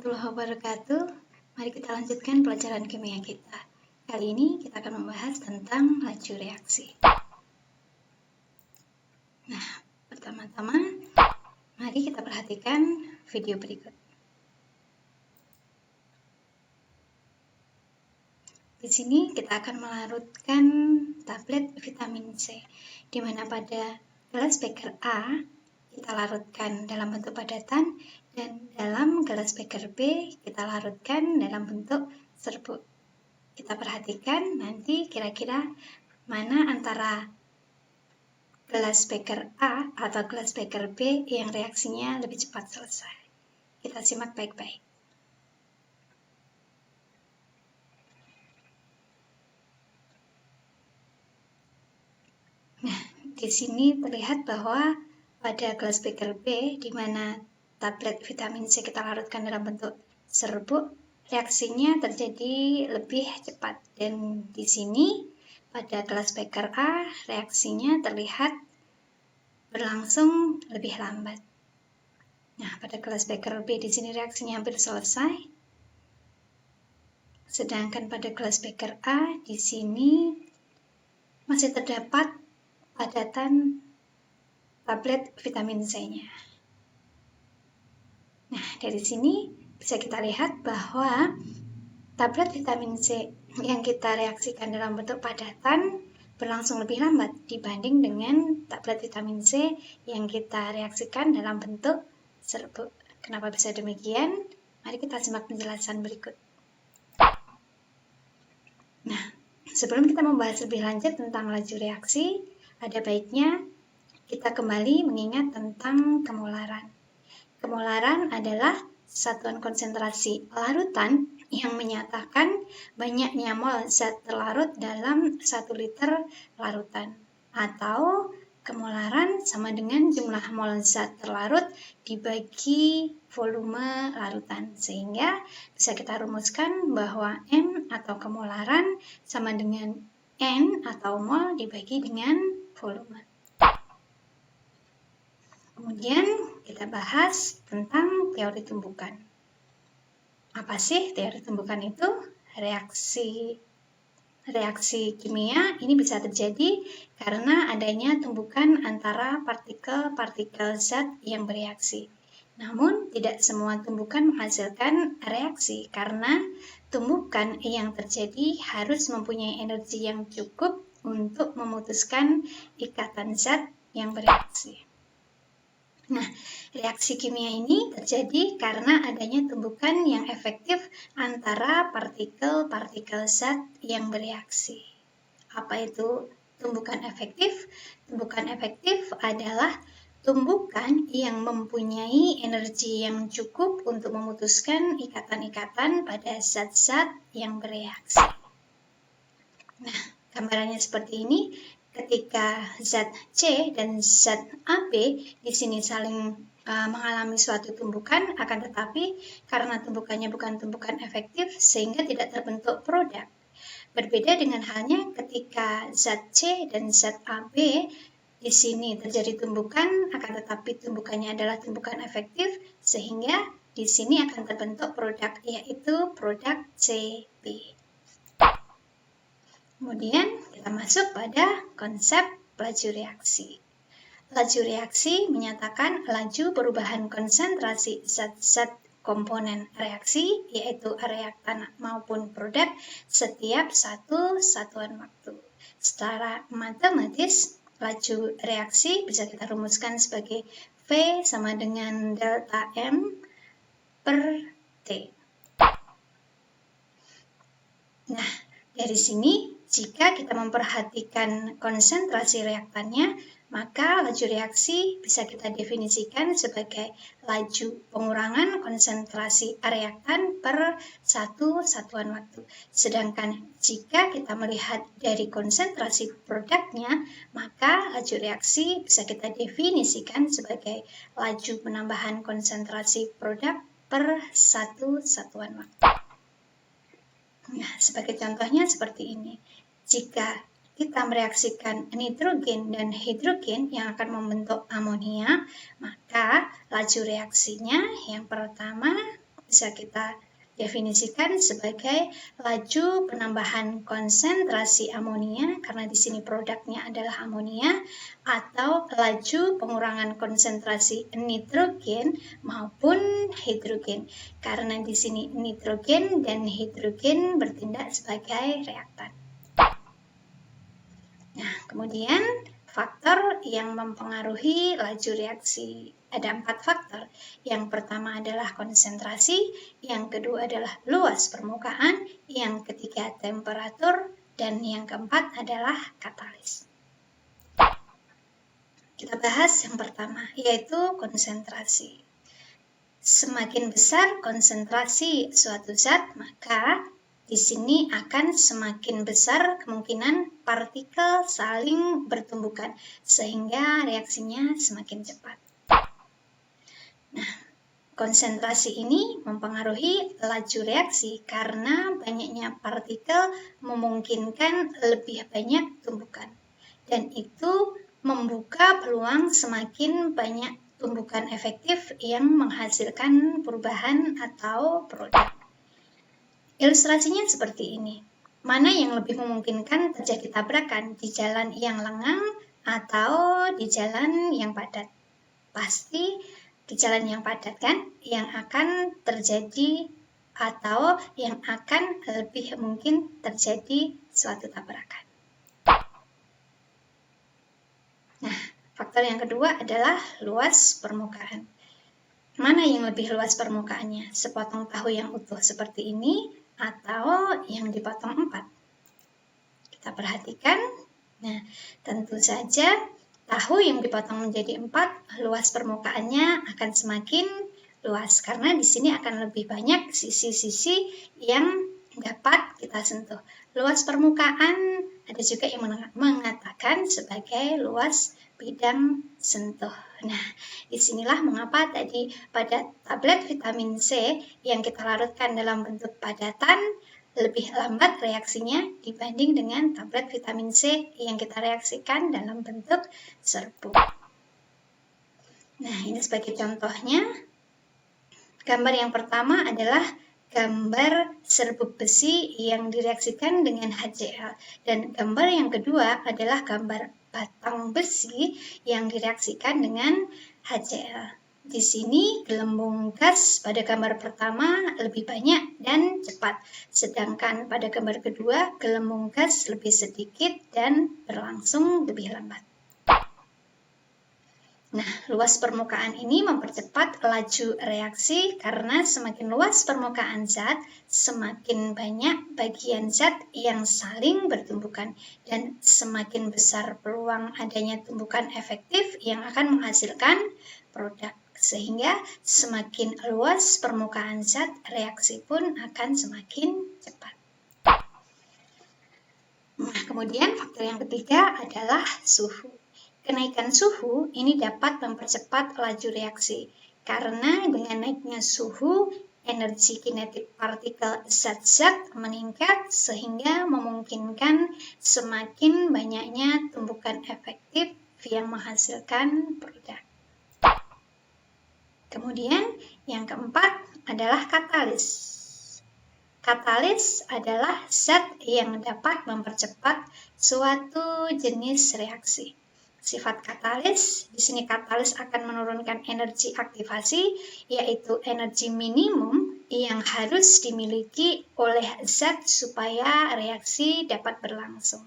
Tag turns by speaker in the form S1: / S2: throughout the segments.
S1: warahmatullahi wabarakatuh. Mari kita lanjutkan pelajaran kimia kita. Kali ini kita akan membahas tentang laju reaksi. Nah, pertama-tama mari kita perhatikan video berikut. Di sini kita akan melarutkan tablet vitamin C, di mana pada gelas beker A kita larutkan dalam bentuk padatan dan dalam gelas beker B kita larutkan dalam bentuk serbuk. Kita perhatikan nanti kira-kira mana antara gelas beker A atau gelas beker B yang reaksinya lebih cepat selesai. Kita simak baik-baik. Nah, di sini terlihat bahwa pada gelas beker B, di mana tablet vitamin C kita larutkan dalam bentuk serbuk, reaksinya terjadi lebih cepat. Dan di sini pada gelas beker A, reaksinya terlihat berlangsung lebih lambat. Nah, pada gelas beker B di sini reaksinya hampir selesai. Sedangkan pada gelas beker A di sini masih terdapat padatan tablet vitamin C-nya. Nah, dari sini bisa kita lihat bahwa tablet vitamin C yang kita reaksikan dalam bentuk padatan berlangsung lebih lambat dibanding dengan tablet vitamin C yang kita reaksikan dalam bentuk serbuk. Kenapa bisa demikian? Mari kita simak penjelasan berikut. Nah, sebelum kita membahas lebih lanjut tentang laju reaksi, ada baiknya kita kembali mengingat tentang kemolaran. Kemolaran adalah satuan konsentrasi larutan yang menyatakan banyaknya mol zat terlarut dalam 1 liter larutan. Atau kemolaran sama dengan jumlah mol zat terlarut dibagi volume larutan. Sehingga bisa kita rumuskan bahwa M atau kemolaran sama dengan N atau mol dibagi dengan volume. Kemudian kita bahas tentang teori tumbukan. Apa sih teori tumbukan itu? Reaksi kimia ini bisa terjadi karena adanya tumbukan antara partikel-partikel zat yang bereaksi. Namun, tidak semua tumbukan menghasilkan reaksi karena tumbukan yang terjadi harus mempunyai energi yang cukup untuk memutuskan ikatan zat yang bereaksi. Nah, reaksi kimia ini terjadi karena adanya tumbukan yang efektif antara partikel-partikel zat yang bereaksi. Apa itu tumbukan efektif? Tumbukan efektif adalah tumbukan yang mempunyai energi yang cukup untuk memutuskan ikatan-ikatan pada zat-zat yang bereaksi. Nah, gambarannya seperti ini. Ketika zat C dan zat AB di sini saling mengalami suatu tumbukan, akan tetapi karena tumbukannya bukan tumbukan efektif sehingga tidak terbentuk produk. Berbeda dengan halnya ketika zat C dan zat AB di sini terjadi tumbukan, akan tetapi tumbukannya adalah tumbukan efektif sehingga di sini akan terbentuk produk, yaitu produk CB. Kemudian kita masuk pada konsep laju reaksi. Laju reaksi menyatakan laju perubahan konsentrasi zat-zat komponen reaksi, yaitu reaktan maupun produk, setiap satu satuan waktu. Secara matematis, laju reaksi bisa kita rumuskan sebagai V sama dengan delta M per T. Nah, dari sini jika kita memperhatikan konsentrasi reaktannya, maka laju reaksi bisa kita definisikan sebagai laju pengurangan konsentrasi reaktan per satu satuan waktu. Sedangkan jika kita melihat dari konsentrasi produknya, maka laju reaksi bisa kita definisikan sebagai laju penambahan konsentrasi produk per satu satuan waktu. Nah, sebagai contohnya seperti ini. Jika kita mereaksikan nitrogen dan hidrogen yang akan membentuk amonia, maka laju reaksinya yang pertama bisa kita definisikan sebagai laju penambahan konsentrasi amonia, karena di sini produknya adalah amonia, atau laju pengurangan konsentrasi nitrogen maupun hidrogen, karena di sini nitrogen dan hidrogen bertindak sebagai reaktan. Nah, kemudian faktor yang mempengaruhi laju reaksi. Ada 4 faktor. Yang pertama adalah konsentrasi, yang kedua adalah luas permukaan, yang ketiga temperatur, dan yang keempat adalah katalis. Kita bahas yang pertama, yaitu konsentrasi. Semakin besar konsentrasi suatu zat, maka di sini akan semakin besar kemungkinan partikel saling bertumbukan, sehingga reaksinya semakin cepat. Nah, konsentrasi ini mempengaruhi laju reaksi karena banyaknya partikel memungkinkan lebih banyak tumbukan, dan itu membuka peluang semakin banyak tumbukan efektif yang menghasilkan perubahan atau produk. Ilustrasinya seperti ini. Mana yang lebih memungkinkan terjadi tabrakan, di jalan yang lengang atau di jalan yang padat? Pasti di jalan yang padat kan, yang akan terjadi atau yang akan lebih mungkin terjadi suatu tabrakan. Nah, faktor yang kedua adalah luas permukaan. Mana yang lebih luas permukaannya? Sepotong tahu yang utuh seperti ini atau yang dipotong 4? Kita perhatikan. Nah, tentu saja tahu yang dipotong menjadi 4, luas permukaannya akan semakin luas karena di sini akan lebih banyak sisi-sisi yang dapat kita sentuh. Luas permukaan ada juga yang mengatakan sebagai luas bidang sentuh. Nah, disinilah mengapa tadi pada tablet vitamin C yang kita larutkan dalam bentuk padatan lebih lambat reaksinya dibanding dengan tablet vitamin C yang kita reaksikan dalam bentuk serbuk. Nah, ini sebagai contohnya. Gambar yang pertama adalah gambar serbuk besi yang direaksikan dengan HCl. Dan gambar yang kedua adalah gambar batang besi yang direaksikan dengan HCl. Di sini gelembung gas pada gambar pertama lebih banyak dan cepat, sedangkan pada gambar kedua gelembung gas lebih sedikit dan berlangsung lebih lambat. Nah, luas permukaan ini mempercepat laju reaksi karena semakin luas permukaan zat, semakin banyak bagian zat yang saling bertumbukan dan semakin besar peluang adanya tumbukan efektif yang akan menghasilkan produk. Sehingga semakin luas permukaan zat, reaksi pun akan semakin cepat. Nah, kemudian faktor yang ketiga adalah suhu. Kenaikan suhu ini dapat mempercepat laju reaksi, karena dengan naiknya suhu, energi kinetik partikel zat-zat meningkat sehingga memungkinkan semakin banyaknya tumbukan efektif yang menghasilkan produk. Kemudian yang keempat adalah katalis. Katalis adalah zat yang dapat mempercepat suatu jenis reaksi. Sifat katalis, di sini katalis akan menurunkan energi aktivasi, yaitu energi minimum yang harus dimiliki oleh zat supaya reaksi dapat berlangsung.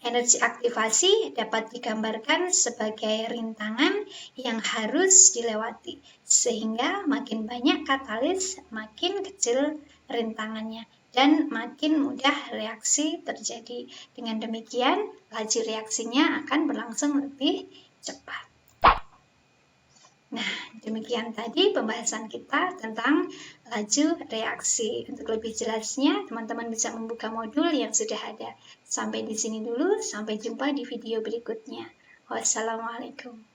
S1: Energi aktivasi dapat digambarkan sebagai rintangan yang harus dilewati, sehingga makin banyak katalis, makin kecil rintangannya, dan makin mudah reaksi terjadi. Dengan demikian, laju reaksinya akan berlangsung lebih cepat. Nah, demikian tadi pembahasan kita tentang laju reaksi. Untuk lebih jelasnya, teman-teman bisa membuka modul yang sudah ada. Sampai di sini dulu, sampai jumpa di video berikutnya. Wassalamualaikum.